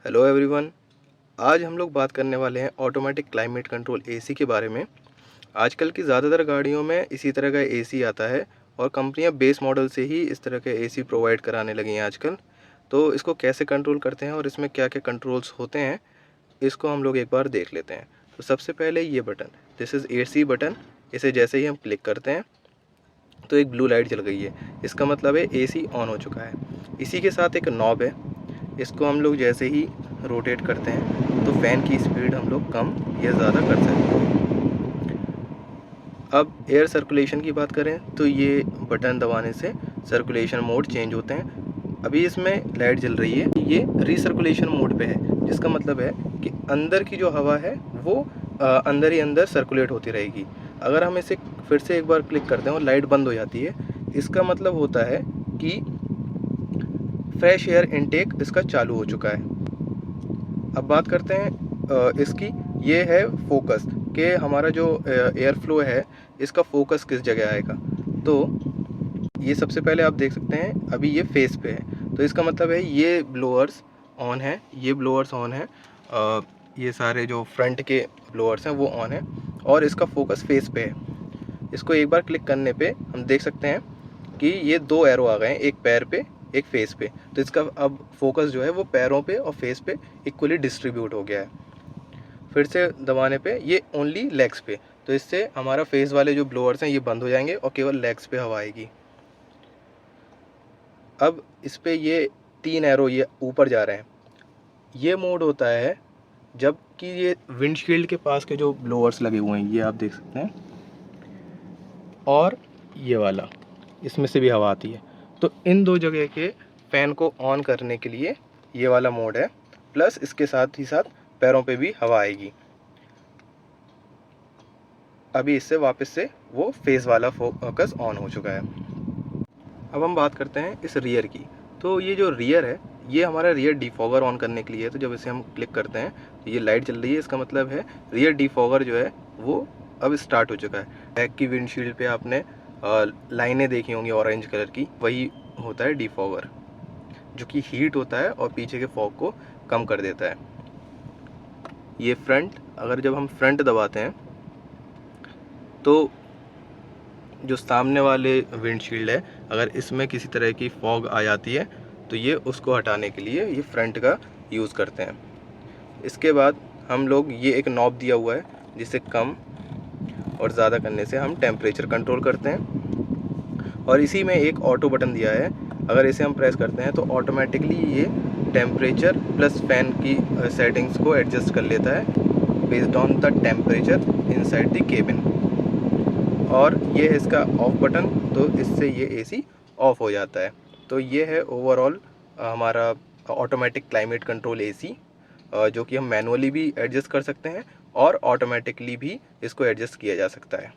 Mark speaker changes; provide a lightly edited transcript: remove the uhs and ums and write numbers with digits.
Speaker 1: Hello everyone. आज हम लोग बात करने वाले हैं ऑटोमेटिक क्लाइमेट कंट्रोल एसी के बारे में। आजकल की ज़्यादातर गाड़ियों में इसी तरह का एसी आता है और कंपनियां बेस मॉडल से ही इस तरह के एसी प्रोवाइड कराने लगी हैं आजकल। तो इसको कैसे कंट्रोल करते हैं और इसमें क्या क्या कंट्रोल्स होते हैं, इसको हम लोग एक बार देख लेते हैं। तो सबसे पहले ये button, this is AC button. इसे जैसे ही हम क्लिक करते हैं तो एक ब्लू लाइट जल गई है, इसका मतलब है एसी ऑन हो चुका है। इसी के साथ एक नॉब है, इसको हम लोग जैसे ही रोटेट करते हैं तो फ़ैन की स्पीड हम लोग कम या ज़्यादा कर सकते हैं। अब एयर सर्कुलेशन की बात करें तो ये बटन दबाने से सर्कुलेशन मोड चेंज होते हैं। अभी इसमें लाइट जल रही है, ये रीसर्कुलेशन मोड पे है, जिसका मतलब है कि अंदर की जो हवा है वो अंदर ही अंदर सर्कुलेट होती रहेगी। अगर हम इसे फिर से एक बार क्लिक करते हैं और लाइट बंद हो जाती है, इसका मतलब होता है कि फ्रेश एयर इनटेक इसका चालू हो चुका है। अब बात करते हैं इसकी, ये है फोकस कि हमारा जो एयर फ्लो है इसका फोकस किस जगह आएगा। तो ये सबसे पहले आप देख सकते हैं अभी ये फेस पे है, तो इसका मतलब है ये ब्लोअर्स ऑन है, ये ब्लोअर्स ऑन है, ये सारे जो फ्रंट के ब्लोअर्स हैं वो ऑन है और इसका फोकस फेस पे है। इसको एक बार क्लिक करने पे हम देख सकते हैं कि ये दो एरो आ गए हैं, एक पैर पे एक फेस पे। तो इसका अब फोकस जो है वो पैरों पे और फेस पे इक्वली डिस्ट्रीब्यूट हो गया है। फिर से दबाने पे ये ओनली लेग्स पे, तो इससे हमारा फेस वाले जो ब्लोअर्स हैं ये बंद हो जाएंगे और केवल लेग्स पे हवा आएगी। अब इस पे ये तीन एरो ये ऊपर जा रहे हैं, ये मोड होता है जब कि ये विंडशील्ड के पास के जो ब्लोअर्स लगे हुए हैं ये आप देख सकते हैं, और ये वाला इसमें से भी हवा आती है। तो इन दो जगह के फ़ैन को ऑन करने के लिए ये वाला मोड है, प्लस इसके साथ ही साथ पैरों पे भी हवा आएगी। अभी इससे वापस से वो फेस वाला फोकस ऑन हो चुका है। अब हम बात करते हैं इस रियर की। तो ये जो रियर है ये हमारा रियर डिफॉगर ऑन करने के लिए है। तो जब इसे हम क्लिक करते हैं तो ये लाइट चल रही है, इसका मतलब है रियर डिफॉगर जो है वो अब स्टार्ट हो चुका है। बैक की विंडशील्ड पे आपने लाइनें देखी होंगी ऑरेंज कलर की, वही होता है डिफॉगर, जो कि हीट होता है और पीछे के फॉग को कम कर देता है। ये फ्रंट, अगर जब हम फ्रंट दबाते हैं तो जो सामने वाले विंडशील्ड है अगर इसमें किसी तरह की फॉग आ जाती है तो ये उसको हटाने के लिए ये फ्रंट का यूज़ करते हैं। इसके बाद हम लोग ये एक नॉब दिया हुआ है जिसे कम और ज़्यादा करने से हम टेम्परेचर कंट्रोल करते हैं, और इसी में एक ऑटो बटन दिया है, अगर इसे हम प्रेस करते हैं तो ऑटोमेटिकली ये टेम्परेचर प्लस फ़ैन की सेटिंग्स को एडजस्ट कर लेता है based on the temperature inside the cabin. और ये है इसका ऑफ बटन, तो इससे ये एसी ऑफ हो जाता है। तो ये है ओवरऑल हमारा ऑटोमेटिक क्लाइमेट कंट्रोल एसी, जो कि हम मैनुअली भी एडजस्ट कर सकते हैं और ऑटोमेटिकली भी इसको एडजस्ट किया जा सकता है।